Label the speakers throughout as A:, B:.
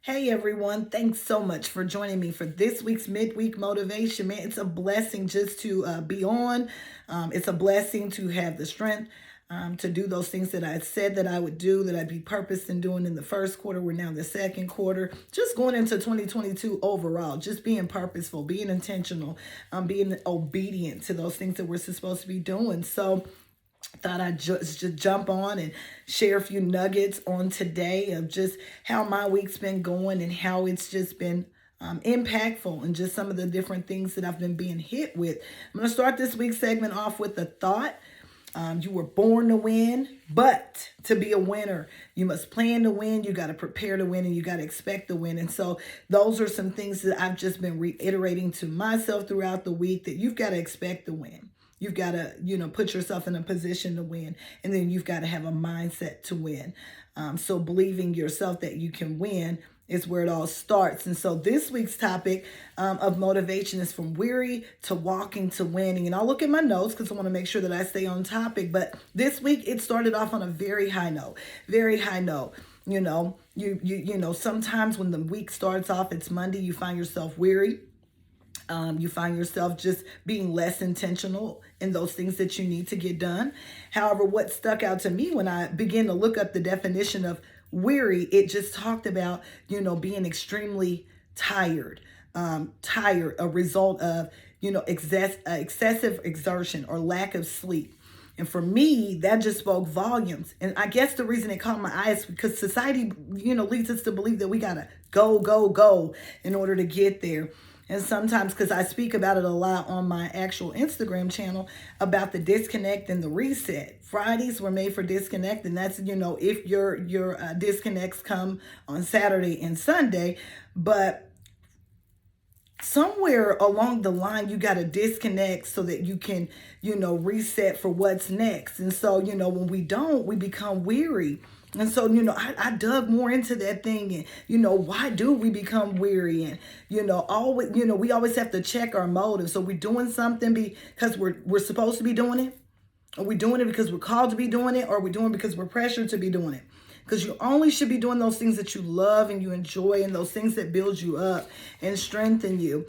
A: Hey everyone, thanks so much for joining me for this week's midweek motivation. Man, it's a blessing just to be on. It's a blessing to have the strength to do those things that I said that I would do, that I'd be purposed in doing in the first quarter. We're now in the second quarter. Just going into 2022 overall, just being purposeful, being intentional, being obedient to those things that we're supposed to be doing. So, thought I'd just jump on and share a few nuggets on today of just how my week's been going and how it's just been impactful and just some of the different things that I've been being hit with. I'm going to start this week's segment off with a thought. You were born to win, but to be a winner, you must plan to win, you got to prepare to win, and you got to expect to win. And so those are some things that I've just been reiterating to myself throughout the week, that you've got to expect to win. You've got to, put yourself in a position to win. And then you've got to have a mindset to win. So believing yourself that you can win is where it all starts. And so this week's topic of motivation is from weary to walking to winning. And I'll look at my notes because I want to make sure that I stay on topic. But this week it started off on a very high note, very high note. Sometimes when the week starts off, it's Monday, you find yourself weary. You find yourself just being less intentional in those things that you need to get done. However, what stuck out to me when I began to look up the definition of weary, it just talked about, being extremely tired, a result of, excessive exertion or lack of sleep. And for me, that just spoke volumes. And I guess the reason it caught my eye is because society, leads us to believe that we got to go, go, go in order to get there. And sometimes, because I speak about it a lot on my actual Instagram channel, about the disconnect and the reset. Fridays were made for disconnect, and that's, if your disconnects come on Saturday and Sunday. But somewhere along the line, you got to disconnect so that you can, reset for what's next. And so, when we don't, we become weary. And so, I dug more into that thing and, why do we become weary? And, always, we always have to check our motive. So we're doing something because we're supposed to be doing it? Are we doing it because we're called to be doing it? Or are we doing it because we're pressured to be doing it? Because you only should be doing those things that you love and you enjoy and those things that build you up and strengthen you.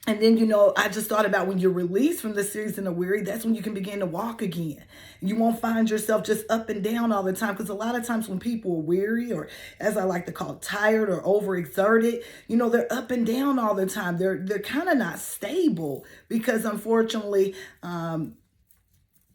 A: And then, I just thought about when you're released from the season of weary, that's when you can begin to walk again. You won't find yourself just up and down all the time. Because a lot of times when people are weary, or as I like to call tired or overexerted, they're up and down all the time. They're kind of not stable because unfortunately,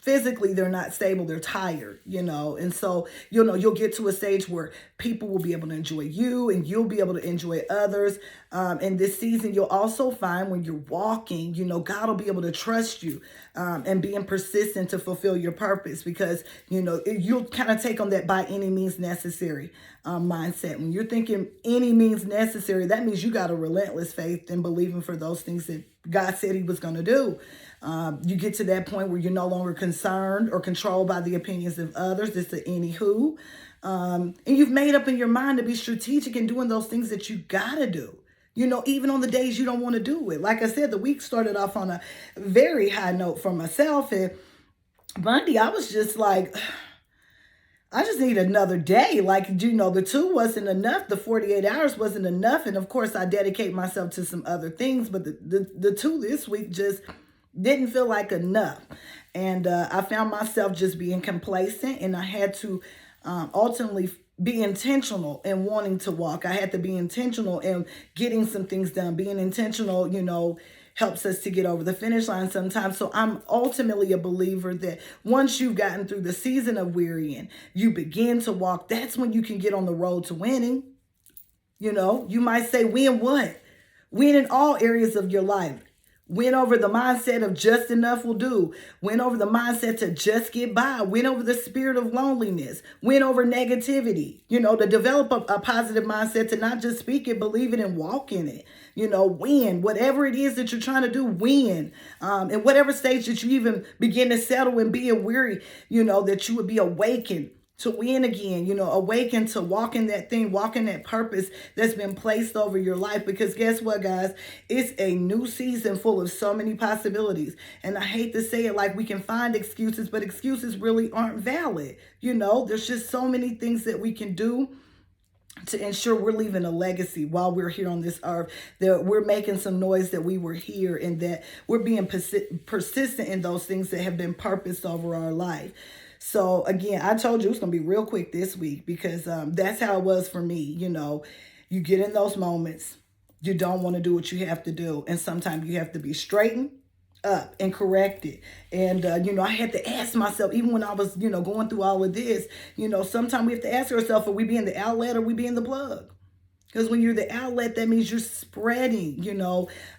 A: physically they're not stable, they're tired, and so you'll get to a stage where people will be able to enjoy you and you'll be able to enjoy others. And this season you'll also find when you're walking, God will be able to trust you and being persistent to fulfill your purpose, because you'll kind of take on that by any means necessary mindset. When you're thinking any means necessary, that means you got a relentless faith in believing for those things that God said he was going to do. You get to that point where you're no longer concerned or controlled by the opinions of others. It's the anywho. And you've made up in your mind to be strategic in doing those things that you got to do. Even on the days you don't want to do it. Like I said, the week started off on a very high note for myself. And Monday, I was just like, I just need another day. Like, the 2 wasn't enough. The 48 hours wasn't enough. And of course, I dedicate myself to some other things. But the 2 this week just didn't feel like enough. And I found myself just being complacent. And I had to ultimately be intentional in wanting to walk. I had to be intentional in getting some things done. Being intentional, helps us to get over the finish line sometimes. So I'm ultimately a believer that once you've gotten through the season of wearying, you begin to walk. That's when you can get on the road to winning. You might say, win what? Win in all areas of your life. Win over the mindset of just enough will do. Win over the mindset to just get by. Win over the spirit of loneliness. Win over negativity. To develop a positive mindset, to not just speak it, believe it, and walk in it. Win. Whatever it is that you're trying to do, win. In whatever stage that you even begin to settle and be weary, that you would be awakened to win again, awaken to walk in that thing, walk in that purpose that's been placed over your life. Because guess what, guys? It's a new season full of so many possibilities. And I hate to say it, like we can find excuses, but excuses really aren't valid. There's just so many things that we can do to ensure we're leaving a legacy while we're here on this earth, that we're making some noise that we were here, and that we're being persistent in those things that have been purposed over our life. So again, I told you it's going to be real quick this week, because that's how it was for me. You get in those moments, you don't want to do what you have to do, and sometimes you have to be straightened up and corrected. And I had to ask myself, even when I was going through all of this, sometimes we have to ask ourselves, are we being the outlet or we being the plug? Because when you're the outlet, that means you're spreading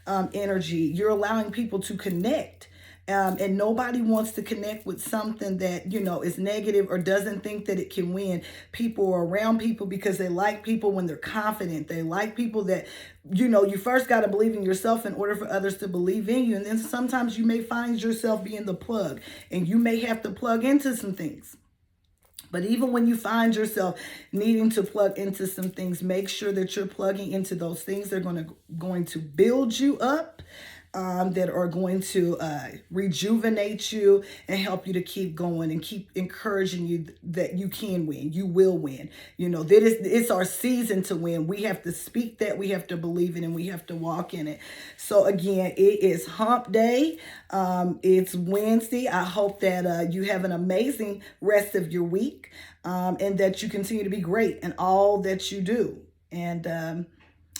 A: energy, you're allowing people to connect. And nobody wants to connect with something that, is negative or doesn't think that it can win. People are around people because they like people when they're confident. They like people that, you first got to believe in yourself in order for others to believe in you. And then sometimes you may find yourself being the plug, and you may have to plug into some things. But even when you find yourself needing to plug into some things, make sure that you're plugging into those things that are going to build you up, that are going to rejuvenate you and help you to keep going and keep encouraging you that you can win. You will win. It's our season to win. We have to speak that, we have to believe it, and we have to walk in it. So again, it is hump day. It's Wednesday. I hope that you have an amazing rest of your week, and that you continue to be great in all that you do. And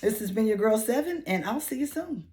A: this has been your girl 7, and I'll see you soon.